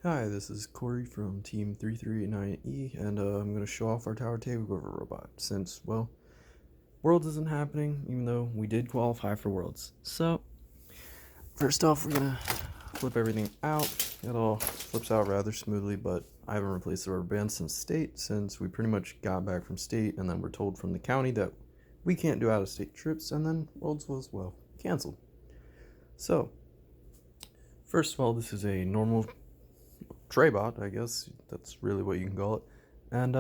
Hi, this is Corey from Team 339E, and I'm going to show off our Tower Takeover robot, since, well, Worlds isn't happening, even though we did qualify for Worlds. So, first off, we're going to flip everything out. It all flips out rather smoothly, but I haven't replaced the rubber band since state, since we pretty much got back from state, and then we're told from the county that we can't do out-of-state trips, and then Worlds was, well, canceled. So, first of all, this is a normal Traybot, I guess that's really what you can call it. And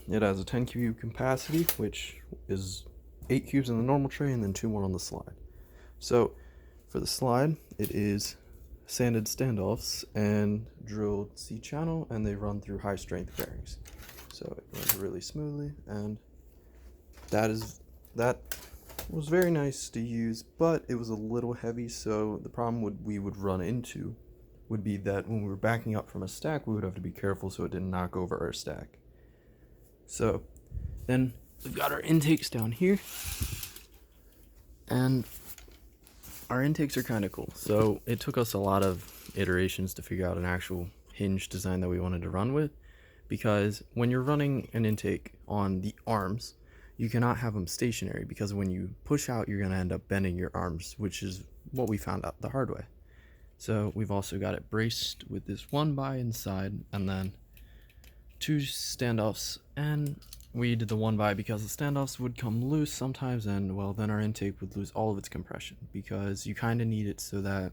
it has a 10 cube capacity, which is 8 cubes in the normal tray and then 2 more on the slide. So for the slide, it is sanded standoffs and drilled C channel, and they run through high strength bearings. So it runs really smoothly, and that was very nice to use, but it was a little heavy. So the problem we would run into would be that when we were backing up from a stack, we would have to be careful so it didn't knock over our stack. So then we've got our intakes down here, and our intakes are kind of cool. So it took us a lot of iterations to figure out an actual hinge design that we wanted to run with, because when you're running an intake on the arms, you cannot have them stationary, because when you push out, you're going to end up bending your arms, which is what we found out the hard way. So we've also got it braced with this 1x inside, and then 2 standoffs, and we did the 1x because the standoffs would come loose sometimes, and well, then our intake would lose all of its compression, because you kind of need it so that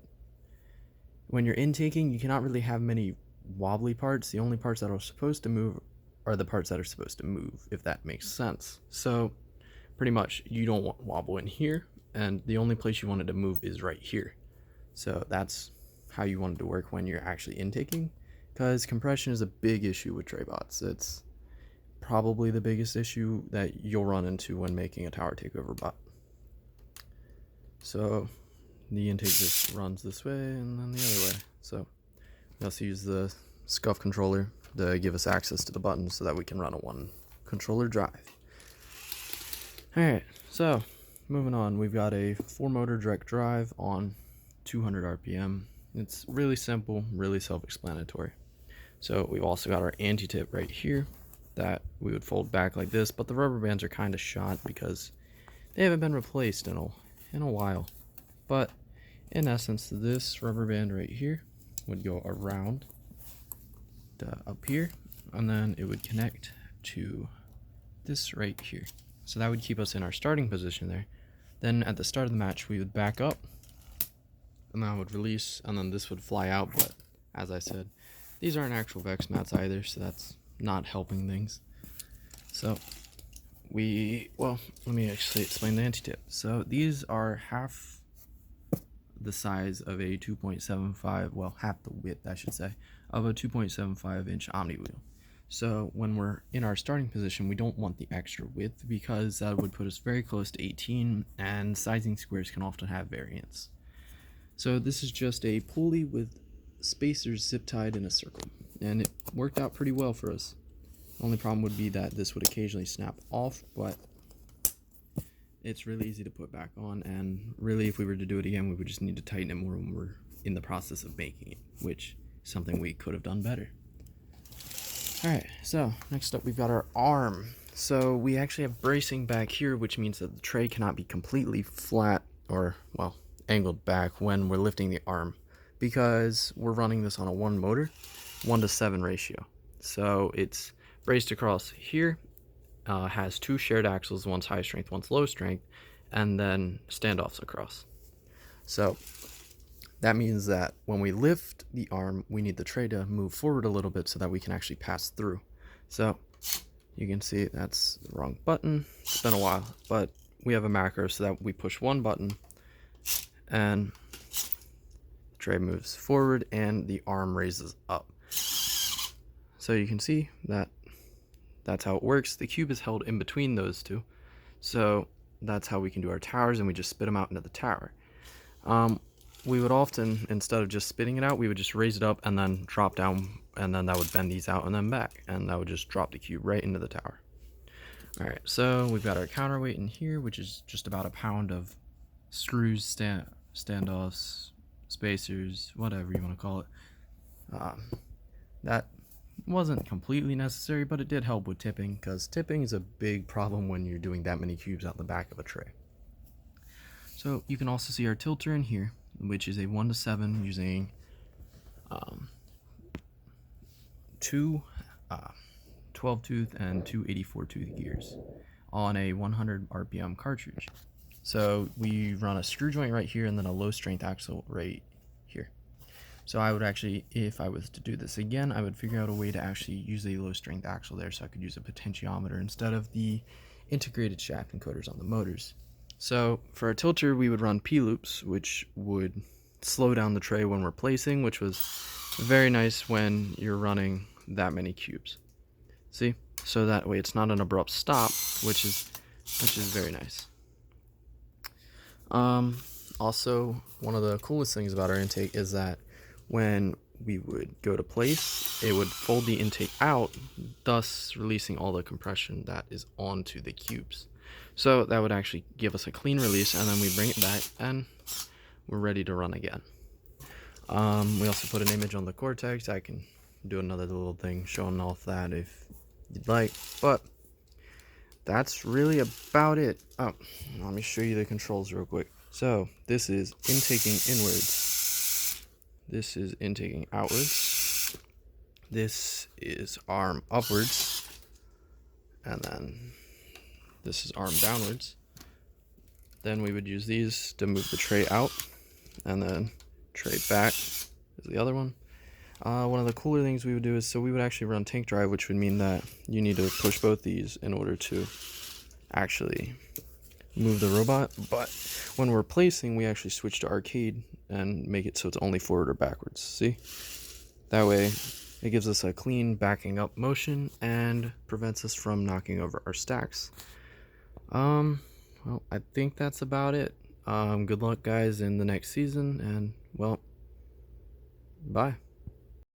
when you're intaking, you cannot really have many wobbly parts. The only parts that are supposed to move are the parts that are supposed to move, if that makes sense. So pretty much you don't want wobble in here, and the only place you wanted to move is right here. So that's how you want it to work when you're actually intaking, because compression is a big issue with Traybots. It's probably the biggest issue that you'll run into when making a tower takeover bot. So the intake just runs this way and then the other way. So we also use the scuff controller to give us access to the buttons so that we can run a 1 controller drive. Alright, so moving on, we've got a 4 motor direct drive on 200 RPM. It's really simple, really self-explanatory. So we've also got our anti-tip right here that we would fold back like this, but the rubber bands are kind of shot because they haven't been replaced in a while. But in essence, this rubber band right here would go around up here, and then it would connect to this right here. So that would keep us in our starting position there. Then at the start of the match, we would back up, and that would release, and then this would fly out. But as I said, these aren't actual VEX mats either, so that's not helping things. So let me actually explain the anti-tip. So these are half the size of a 2.75, well, half the width, I should say, of a 2.75 inch Omni wheel. So when we're in our starting position, we don't want the extra width, because that would put us very close to 18, and sizing squares can often have variance. So this is just a pulley with spacers zip tied in a circle, and it worked out pretty well for us. The only problem would be that this would occasionally snap off, but it's really easy to put back on, and really if we were to do it again, we would just need to tighten it more when we're in the process of making it, which is something we could have done better. Alright, so next up we've got our arm. So we actually have bracing back here, which means that the tray cannot be completely flat or, well, angled back when we're lifting the arm, because we're running this on a 1 motor, 1:7 ratio. So it's braced across here, has 2 shared axles, one's high strength, one's low strength, and then standoffs across. So that means that when we lift the arm, we need the tray to move forward a little bit so that we can actually pass through. So you can see that's the wrong button. It's been a while, but we have a macro so that we push 1 button and the tray moves forward and the arm raises up. So you can see that that's how it works. The cube is held in between those two. So that's how we can do our towers, and we just spit them out into the tower. We would often, instead of just spitting it out, we would just raise it up and then drop down, and then that would bend these out and then back, and that would just drop the cube right into the tower. Alright, so we've got our counterweight in here, which is just about a pound of screws, standoffs, spacers, whatever you want to call it. That wasn't completely necessary, but it did help with tipping, because tipping is a big problem when you're doing that many cubes out the back of a tray. So you can also see our tilter in here, which is a 1 to 7 using two 12 tooth and two 84 tooth gears on a 100 RPM cartridge. So we run a screw joint right here and then a low strength axle right here. So I would actually, if I was to do this again, I would figure out a way to actually use a low strength axle there, so I could use a potentiometer instead of the integrated shaft encoders on the motors. So for our tilter, we would run P-loops, which would slow down the tray when we're placing, which was very nice when you're running that many cubes. See? So that way it's not an abrupt stop, which is very nice. Also, one of the coolest things about our intake is that when we would go to place, it would fold the intake out, thus releasing all the compression that is onto the cubes. So that would actually give us a clean release, and then we bring it back and we're ready to run again. We also put an image on the Cortex. I can do another little thing showing off that if you'd like, but that's really about it. Oh, let me show you the controls real quick. So this is intaking inwards, this is intaking outwards, this is arm upwards, and then this is arm downwards. Then we would use these to move the tray out, and then tray back is the other one. One of the cooler things we would do is, so we would actually run tank drive, which would mean that you need to push both these in order to actually move the robot. But when we're placing, we actually switch to arcade and make it so it's only forward or backwards. See? That way it gives us a clean backing up motion and prevents us from knocking over our stacks. Well, I think that's about it. Good luck, guys, in the next season, and well, bye.